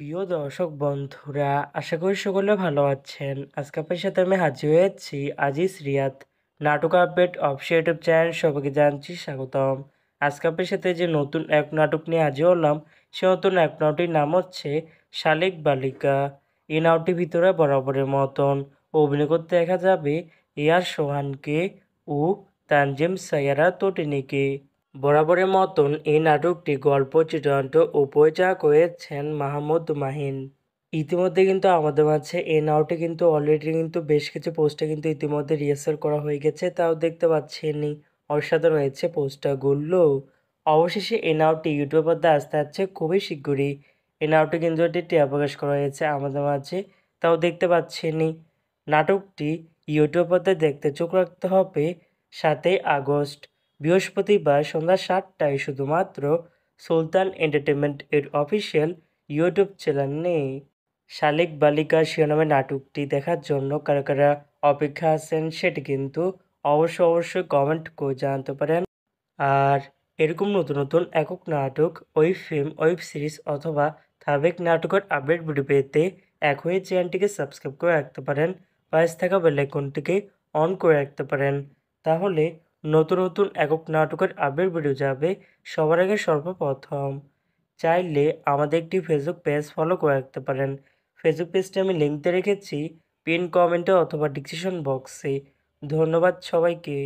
প্রিয় দর্শক বন্ধুরা, আশা করি সকলে ভালো আছেন। আজকে আপনার সাথে আমি হাজির হয়েছি আজিজ রিয়াদ নাটক আপডেট অফিসিয়াল ইউটিউব চ্যানেল। সবাইকে জানাচ্ছি স্বাগতম। আজকে আপনার সাথে যে নতুন এক নাটক নিয়ে হাজির হলাম, সে নতুন এক নাটকটির নাম হচ্ছে শালিক বালিকা। এই নাটকটির ভিতরে বরাবরের মতন অভিনয় করতে দেখা যাবে এয়ার সোহানকে ও তানজিম সাইয়ারা তটিনীকে। বরাবরের মতন এই নাটকটি গল্প চিত্রায়ন ও পরিচালনা করেছেন মাহমুদ মাহিন। ইতিমধ্যে কিন্তু আমাদের মাঝে এই নাটকটি কিন্তু অলরেডি কিন্তু বেশ কিছু পোস্টে কিন্তু ইতিমধ্যে রিহার্সাল করা হয়ে গেছে, তাও দেখতে পাচ্ছেনই অসাধারণ হয়েছে পোস্টারগুলো। অবশেষে এই নাটকটি ইউটিউবের মধ্যে আসতে যাচ্ছে খুবই শীঘ্রই। এই নাটকটি কিন্তু একটি টিয়া প্রকাশ করা হয়েছে আমাদের মাঝে, তাও দেখতে পাচ্ছেনই। নাটকটি ইউটিউবের মধ্যে দেখতে চোখ রাখতে হবে 7ই আগস্ট বৃহস্পতিবার সন্ধ্যা 7টায় শুধুমাত্র সুলতান এন্টারটেনমেন্ট এর অফিসিয়াল ইউটিউব চ্যানেলে। শালিক বালিকা শিরোনামে নাটকটি দেখার জন্য কারা কারা অপেক্ষা আছেন সেটি কিন্তু অবশ্যই কমেন্ট করে জানাতে পারেন। আর এরকম নতুন নতুন একক নাটক, ওয়েব ফিল্ম, ওয়েব সিরিজ অথবা ধারাবাহিক নাটকের আপডেট ভিডিও পেতে এখনই চ্যানেলটিকে সাবস্ক্রাইব করে রাখতে পারেন। পাশে থাকা বেল আইকনটিকে অন করে রাখতে পারেন। তাহলে নতুন নতুন একক নাটকের আপডেট ভিডিও যাবে সবার আগে সর্বপ্রথম। চাইলে আমাদের একটি ফেসবুক পেজ ফলো করে রাখতে পারেন। ফেসবুক পেজটি আমি লিঙ্ক দিয়ে রেখেছি পিন কমেন্টে অথবা ডিসক্রিপশন বক্সে। ধন্যবাদ সবাইকে।